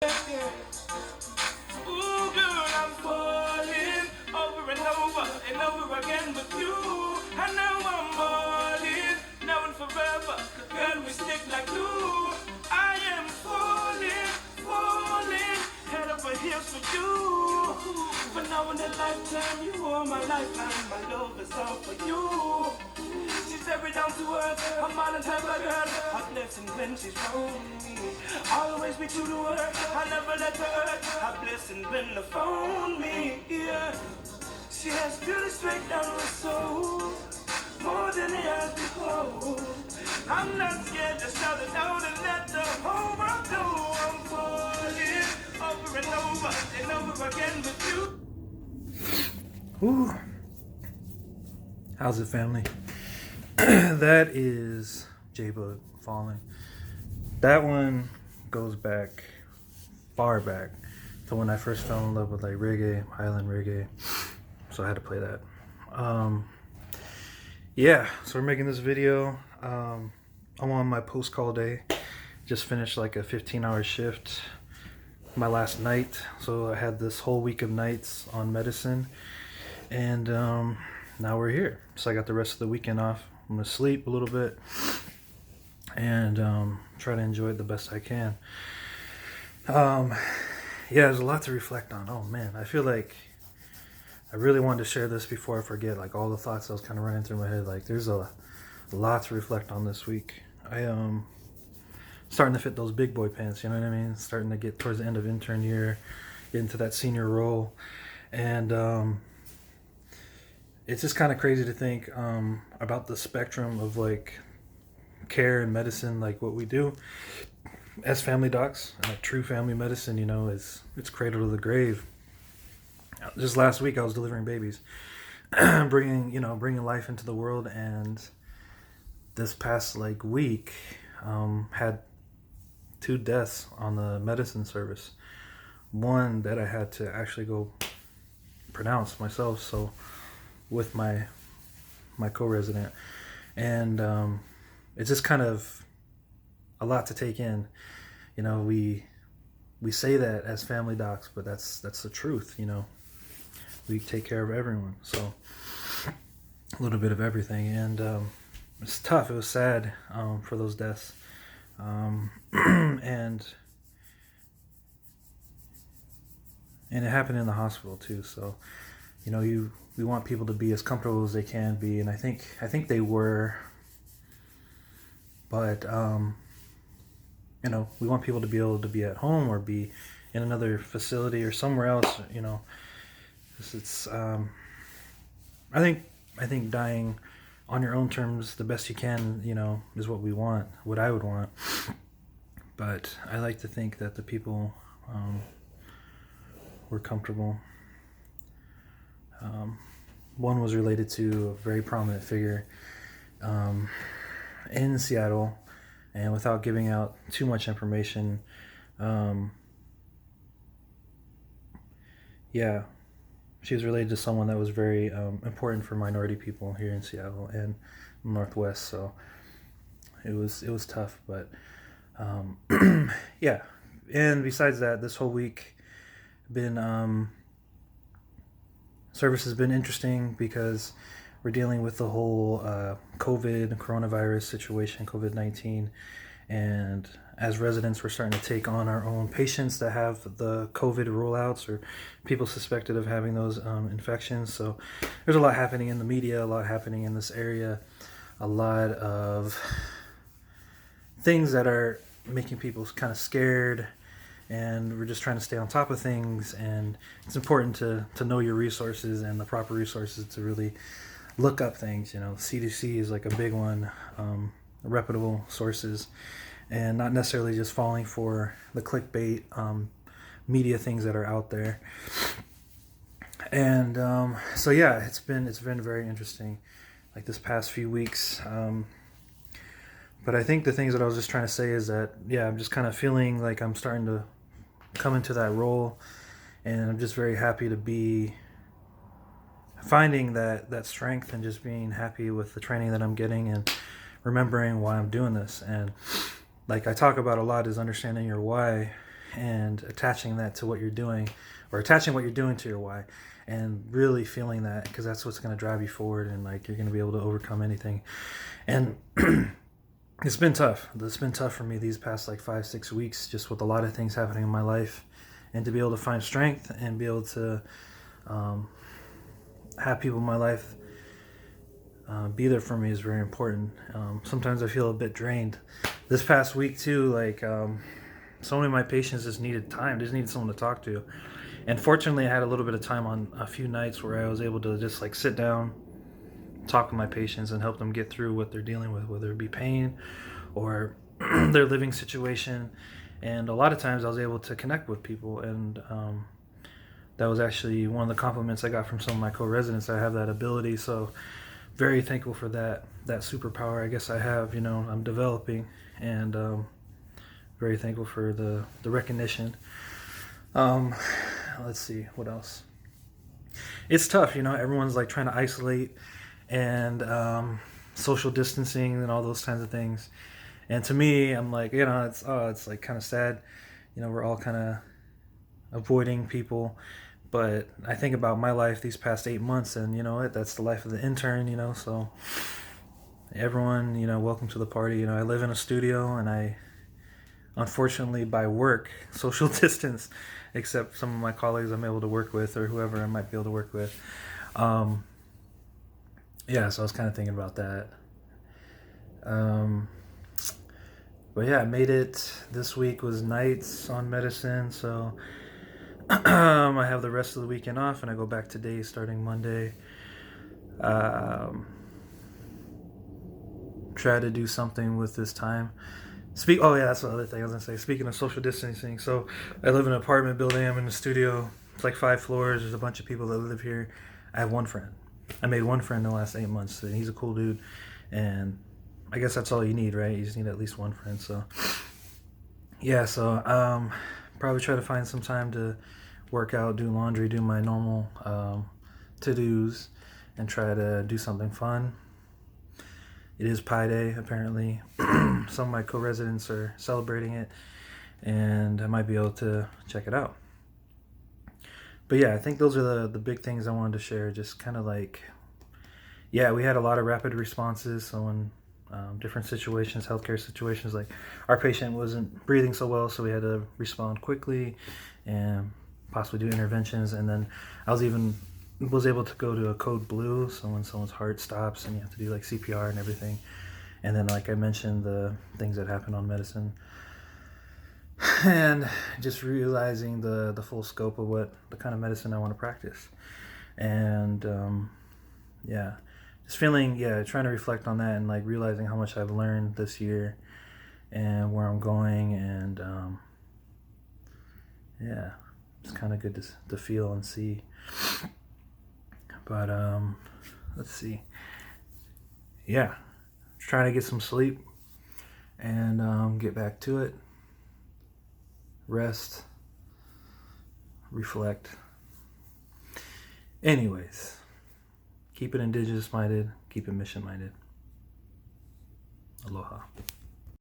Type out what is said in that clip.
Ooh, girl, I'm falling over and over again with you. I know I'm falling now and forever. Girl, we stick like glue. I am falling, head over heels for you. But now in a lifetime, you are my lifeline. My love is all for you. She's very down to earth, I'm on a type of girl. Her blessing when she's around me. Always be true to her, I never let her hurt. Her blessing when they found me, yeah. She has beauty straight down her soul, more than he has before. I'm not scared to shout it out and let the whole world know I'm falling over and over again with you. Ooh. How's it, family? That is J-Bug Falling. That one goes back, far back, to when I first fell in love with like reggae, Highland reggae. So I had to play that. Yeah, so we're making this video. I'm on my post-call day. Just finished like a 15-hour shift. My last night. So I had this whole week of nights on medicine. And now we're here. So I got the rest of the weekend off. I'm gonna sleep a little bit and try to enjoy it the best I can. Yeah, there's a lot to reflect on. Oh man, I feel like I really wanted to share this before I forget, like all the thoughts that was kind of running through my head. Like there's a lot to reflect on this week. I starting to fit those big boy pants, you know what I mean? Starting to get towards the end of intern year, get into that senior role. And it's just kind of crazy to think about the spectrum of like care and medicine, like what we do as family docs. Like true family medicine, you know, it's cradle to the grave. Just last week I was delivering babies, bringing life into the world, and this past like week had 2 deaths on the medicine service. One that I had to actually go pronounce myself, so with my co-resident, and it's just kind of a lot to take in. You know, we say that as family docs, but that's the truth. You know, we take care of everyone, so a little bit of everything, and it's tough. It was sad for those deaths, and it happened in the hospital too. So, you know, we want people to be as comfortable as they can be, and I think they were, but you know, we want people to be able to be at home or be in another facility or somewhere else. You know, it's I think dying on your own terms, the best you can, you know, is what we want, what I would want. But I like to think that the people were comfortable. One was related to a very prominent figure in Seattle, and without giving out too much information, yeah, she was related to someone that was very important for minority people here in Seattle and Northwest. So it was tough, but yeah. And besides that, this whole week been service has been interesting because we're dealing with the whole coronavirus situation, COVID-19, and as residents, we're starting to take on our own patients that have the COVID rollouts or people suspected of having those infections. So there's a lot happening in the media, a lot happening in this area, a lot of things that are making people kind of scared, and we're just trying to stay on top of things. And it's important to know your resources and the proper resources to really look up things. You know, CDC is like a big one, reputable sources, and not necessarily just falling for the clickbait media things that are out there. And so yeah, it's been very interesting, like this past few weeks. But I think the things that I was just trying to say is that, yeah, I'm just kind of feeling like I'm starting to come into that role, and I'm just very happy to be finding that strength and just being happy with the training that I'm getting and remembering why I'm doing this. And like I talk about a lot is understanding your why, and attaching that to what you're doing, or attaching what you're doing to your why, and really feeling that, because that's what's going to drive you forward, and like you're going to be able to overcome anything. And it's been tough. It's been tough for me these past like 5-6 weeks, just with a lot of things happening in my life, and to be able to find strength and be able to have people in my life be there for me is very important. Sometimes I feel a bit drained. This past week too, like so many of my patients just needed time, just needed someone to talk to. And fortunately I had a little bit of time on a few nights where I was able to just like sit down, talk with my patients, and help them get through what they're dealing with, whether it be pain or their living situation. And a lot of times I was able to connect with people, and that was actually one of the compliments I got from some of my co-residents. I have that ability, so very thankful for that superpower I guess I have, I'm developing, and very thankful for the recognition. Let's see, what else? It's tough, everyone's like trying to isolate and social distancing and all those kinds of things. And to me, I'm like, it's like kind of sad. We're all kind of avoiding people. But I think about my life these past 8 months, and that's the life of the intern, so everyone, welcome to the party. I live in a studio, and I, unfortunately, by work, social distance, except some of my colleagues I'm able to work with, or whoever I might be able to work with. Yeah, so I was kind of thinking about that. But yeah, I made it. This week was nights on medicine, so I have the rest of the weekend off, and I go back today starting Monday. Try to do something with this time. Oh yeah, that's the other thing I was gonna say. Speaking of social distancing, so I live in an apartment building. I'm in a studio. It's like 5 floors. There's a bunch of people that live here. I have one friend. I made one friend in the last 8 months, and he's a cool dude. And I guess that's all you need, right? You just need at least one friend. So yeah, so probably try to find some time to work out, do laundry, do my normal to-dos, and try to do something fun. It is Pi Day, apparently. Some of my co-residents are celebrating it, and I might be able to check it out. But yeah, I think those are the big things I wanted to share. Just kind of like, yeah, we had a lot of rapid responses. So in different situations, healthcare situations, like our patient wasn't breathing so well, so we had to respond quickly and possibly do interventions. And then I was able to go to a code blue, so when someone's heart stops and you have to do like CPR and everything. And then, like I mentioned, the things that happen on medicine, and just realizing the full scope of what the kind of medicine I want to practice. And yeah, just feeling, trying to reflect on that, and like realizing how much I've learned this year and where I'm going. And yeah, it's kind of good to feel and see. But let's see. Yeah, trying to get some sleep and get back to it. Rest. Reflect. Anyways, keep it indigenous minded. Keep it mission minded. Aloha.